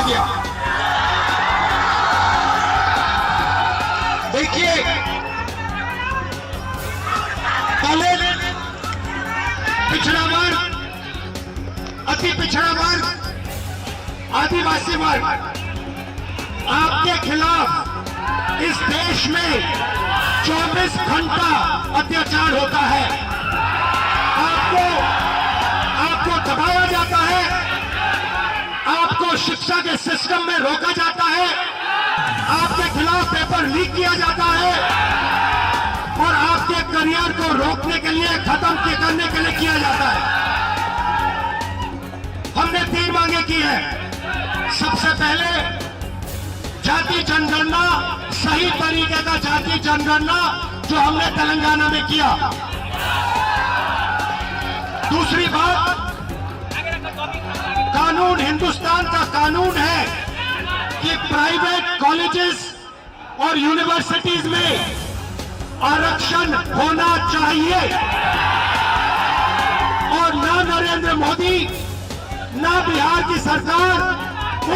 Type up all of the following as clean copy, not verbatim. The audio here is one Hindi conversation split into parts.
किया। देखिए, दलित, पिछड़ा वर्ग, अति पिछड़ा वर्ग, आदिवासी वर्ग, आपके खिलाफ इस देश में 24 घंटा अत्याचार होता है। आपको दबाया जाता है, आपको शिक्षा के सिस्टम में रोका जाता है, आपके खिलाफ पेपर लीक किया जाता है और आपके करियर को रोकने के लिए, खत्म करने के लिए किया जाता है। हमने 3 मांगे की है। सबसे पहले जाति जनगणना, सही तरीके का जाति जनगणना जो हमने तेलंगाना में किया। दूसरी बात, कानून, हिंदुस्तान का कानून है कि प्राइवेट कॉलेजेस और यूनिवर्सिटीज में आरक्षण होना चाहिए और ना नरेंद्र मोदी ना बिहार की सरकार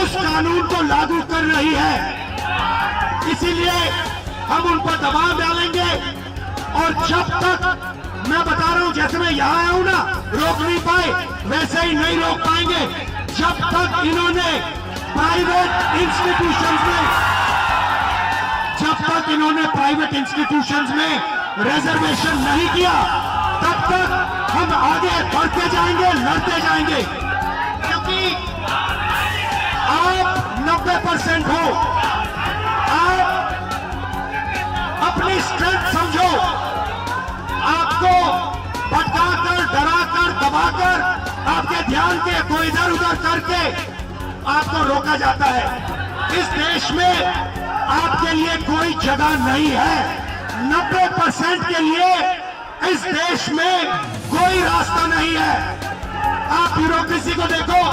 उस कानून को लागू कर रही है। इसीलिए हम उन पर दबाव डालेंगे और जब तक, मैं बता रहा हूं, जैसे मैं यहां आया हूं ना, रोक नहीं पाए, वैसे ही नहीं रोक पाएंगे जब तक इन्होंने प्राइवेट इंस्टीट्यूशंस में रिजर्वेशन नहीं किया, तब तक हम आगे बढ़ते जाएंगे, लड़ते जाएंगे। क्योंकि आप 90% हो, आप अपनी स्ट्रेंथ समझो। आपको भटकाकर, डराकर, दबाकर, आपके ध्यान को इधर उधर करके आपको रोका जाता है। इस देश में आपके लिए कोई जगह नहीं है। 90% के लिए इस देश में कोई रास्ता नहीं है। आप ब्यूरोक्रेसी को देखो,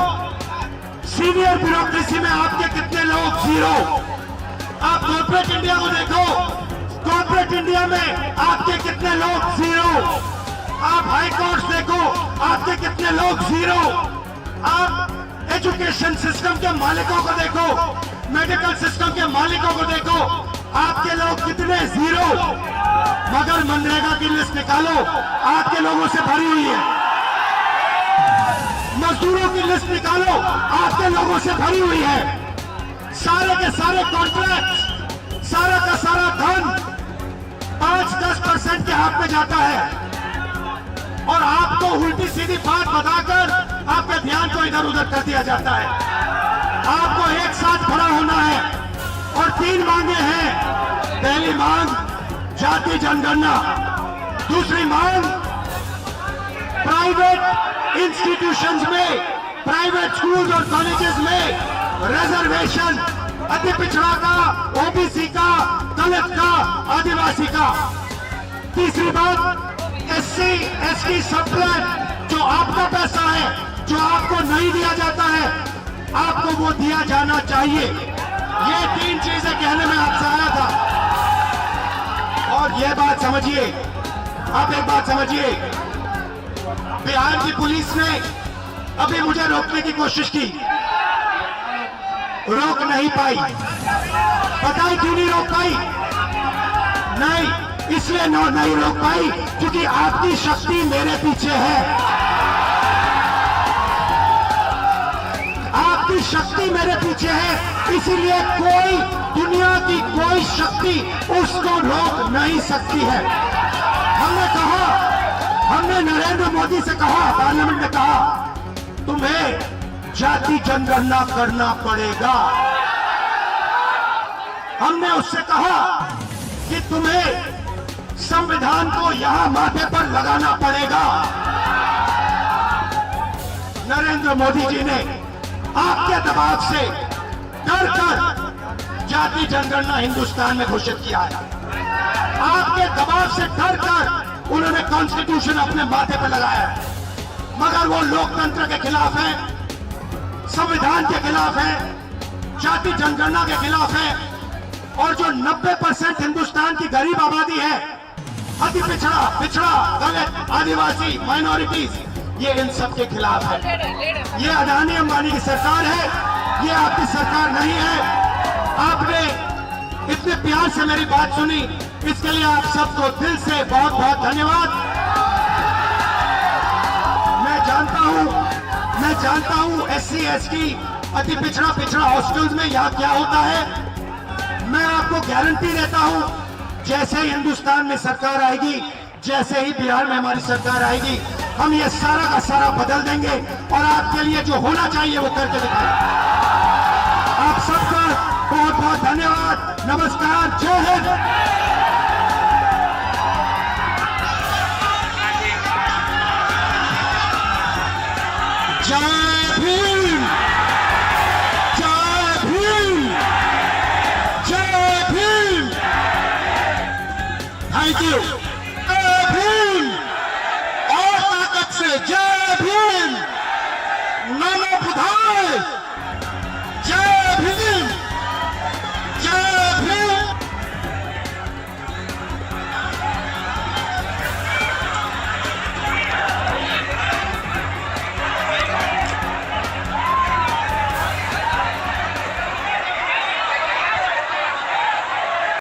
सीनियर ब्यूरोक्रेसी में आपके कितने लोग, 0। आप कॉर्पोरेट इंडिया को देखो, कॉर्पोरेट इंडिया में आपके कितने लोग, 0। आप हाई कोर्ट देखो, आपके कितने लोग, 0। आप एजुकेशन सिस्टम के मालिकों को देखो, मेडिकल सिस्टम के मालिकों को देखो, आपके लोग कितने, 0। मगर मनरेगा की लिस्ट निकालो, आपके लोगों से भरी हुई है। मजदूरों की लिस्ट निकालो, आपके लोगों से भरी हुई है। सारे के सारे कॉन्ट्रैक्ट, सारा का सारा धन 5-10% के हाथ में जाता है और आपको उल्टी सीधी बात बताकर आपके ध्यान को इधर उधर कर दिया जाता है। आपको एक साथ खड़ा होना है और 3 मांगे हैं। पहली मांग जाति जनगणना, दूसरी मांग प्राइवेट इंस्टीट्यूशंस में, प्राइवेट स्कूल और कॉलेजेस में रिजर्वेशन, अति पिछड़ा का, ओबीसी का, दलित का, आदिवासी का। तीसरी बात, एससी एसटी सब प्लान, जो आपका पैसा है, जो आपको नहीं दिया जाता है, आपको वो दिया जाना चाहिए। ये 3 चीजें कहने में आपसे आया था। और ये बात समझिए, आप एक बात समझिए, बिहार की पुलिस ने अभी मुझे रोकने की कोशिश की, रोक नहीं पाई। पता है क्यों नहीं रोक पाई? नहीं, इसलिए नहीं रोक पाई क्योंकि आपकी शक्ति मेरे पीछे है। आपकी शक्ति मेरे पीछे है, इसीलिए कोई, दुनिया की कोई शक्ति उसको रोक नहीं सकती है। हमने कहा, हमने नरेंद्र मोदी से कहा, पार्लियामेंट में कहा, तुम्हें जाति जनगणना करना पड़ेगा। हमने उससे कहा कि तुम्हें संविधान को यहां माथे पर लगाना पड़ेगा। नरेंद्र मोदी जी ने आपके दबाव से डर कर जाति जनगणना हिंदुस्तान में घोषित किया है। आपके दबाव से डर कर उन्होंने कॉन्स्टिट्यूशन अपने माथे पर लगाया है। मगर वो लोकतंत्र के खिलाफ है, संविधान के खिलाफ है, जाति जनगणना के खिलाफ है। और जो 90% हिंदुस्तान की गरीब आबादी है, अति पिछड़ा, दलित, आदिवासी, माइनॉरिटीज, ये इन सब के खिलाफ है। ये अदानी अंबानी की सरकार है, ये आपकी सरकार नहीं है। आपने इतने प्यार से मेरी बात सुनी, इसके लिए आप सबको दिल से बहुत बहुत धन्यवाद। मैं जानता हूं SC ST अति पिछड़ा हॉस्टल्स में यहाँ क्या होता है। मैं आपको गारंटी देता हूं, जैसे ही हिंदुस्तान में सरकार आएगी, जैसे ही बिहार में हमारी सरकार आएगी, हम ये सारा का सारा बदल देंगे और आपके लिए जो होना चाहिए वो करके दिखाएंगे। आप सबका बहुत बहुत धन्यवाद। नमस्कार, जय हिंद।